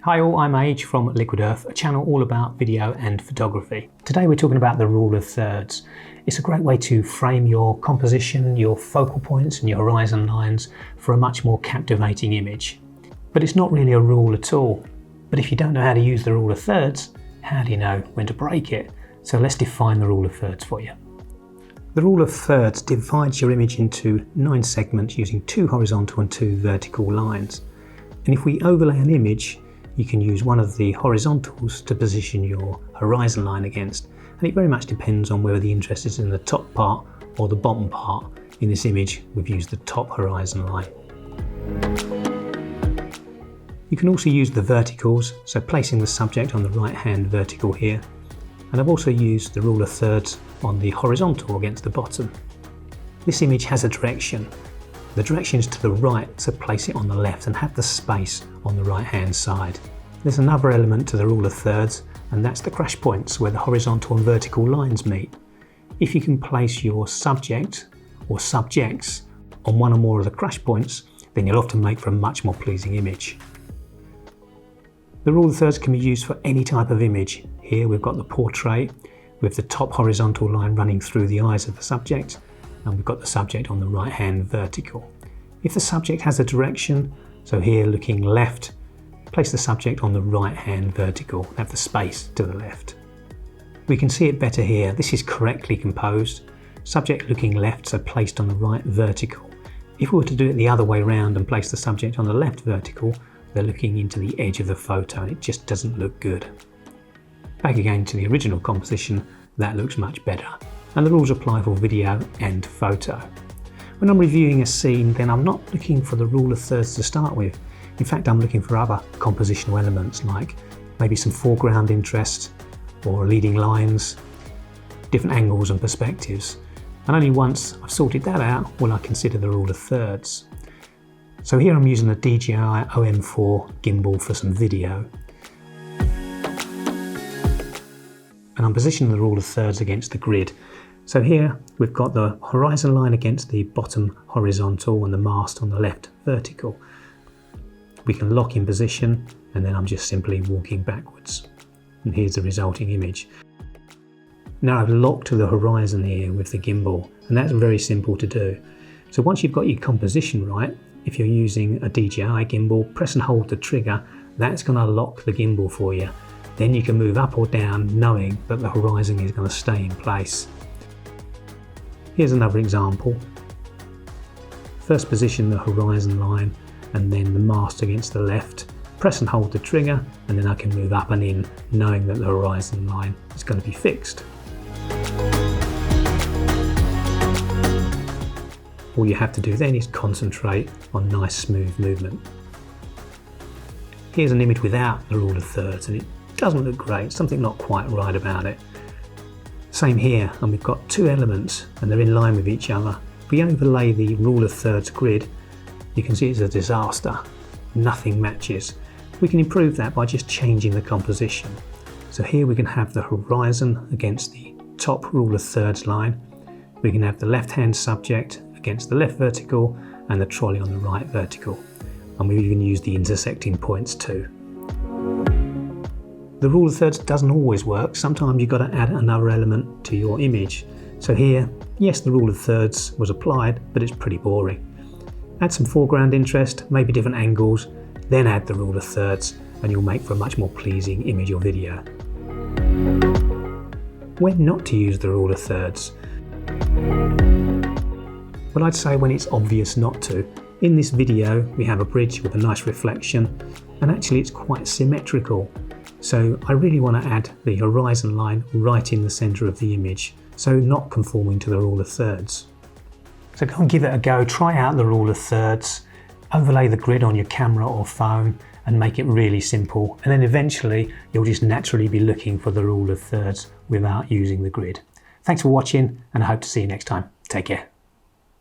Hi all, I'm Age from Liquid Earth, a channel all about video and photography. Today we're talking about the rule of thirds. It's a great way to frame your composition, your focal points and your horizon lines for a much more captivating image. But it's not really a rule at all. But if you don't know how to use the rule of thirds, how do you know when to break it? So let's define the rule of thirds for you. The rule of thirds divides your image into 9 segments using 2 horizontal and 2 vertical lines. And if we overlay an image, you can use one of the horizontals to position your horizon line against, and it very much depends on whether the interest is in the top part or the bottom part. In this image we've used the top horizon line. You can also use the verticals, so placing the subject on the right hand vertical here, and I've also used the rule of thirds on the horizontal against the bottom. This image has a direction. The direction is to the right, so place it on the left and have the space on the right hand side. There's another element to the rule of thirds, and that's the crash points where the horizontal and vertical lines meet. If you can place your subject or subjects on one or more of the crash points, then you'll often make for a much more pleasing image. The rule of thirds can be used for any type of image. Here we've got the portrait with the top horizontal line running through the eyes of the subject, and we've got the subject on the right hand vertical. If the subject has a direction, so here looking left, place the subject on the right hand vertical, have the space to the left. We can see it better here. This is correctly composed. Subject looking left, so placed on the right vertical. If we were to do it the other way around and place the subject on the left vertical, they're looking into the edge of the photo and it just doesn't look good. Back again to the original composition, that looks much better. And the rules apply for video and photo. When I'm reviewing a scene, then I'm not looking for the rule of thirds to start with. In fact, I'm looking for other compositional elements like maybe some foreground interest or leading lines, different angles and perspectives. And only once I've sorted that out will I consider the rule of thirds. So here I'm using the DJI OM4 gimbal for some video. And I'm positioning the rule of thirds against the grid. So here we've got the horizon line against the bottom horizontal and the mast on the left vertical. We can lock in position and then I'm just simply walking backwards. And here's the resulting image. Now I've locked to the horizon here with the gimbal, and that's very simple to do. So once you've got your composition right, if you're using a DJI gimbal, press and hold the trigger, that's going to lock the gimbal for you. Then you can move up or down knowing that the horizon is going to stay in place. Here's another example. First position the horizon line and then the mast against the left. Press and hold the trigger and then I can move up and in knowing that the horizon line is going to be fixed. All you have to do then is concentrate on nice smooth movement. Here's an image without the rule of thirds and it doesn't look great, something not quite right about it. Same here, and we've got 2 elements and they're in line with each other. If we overlay the rule of thirds grid, you can see it's a disaster. Nothing matches. We can improve that by just changing the composition. So here we can have the horizon against the top rule of thirds line. We can have the left hand subject against the left vertical and the trolley on the right vertical. And we even use the intersecting points too. The rule of thirds doesn't always work. Sometimes you've got to add another element to your image. So here, yes, the rule of thirds was applied, but it's pretty boring. Add some foreground interest, maybe different angles, then add the rule of thirds, and you'll make for a much more pleasing image or video. When not to use the rule of thirds? Well, I'd say when it's obvious not to. In this video, we have a bridge with a nice reflection, and actually it's quite symmetrical. So I really want to add the horizon line right in the centre of the image, so not conforming to the rule of thirds. So go and give it a go, try out the rule of thirds, overlay the grid on your camera or phone and make it really simple, and then eventually you'll just naturally be looking for the rule of thirds without using the grid. Thanks for watching and I hope to see you next time. Take care.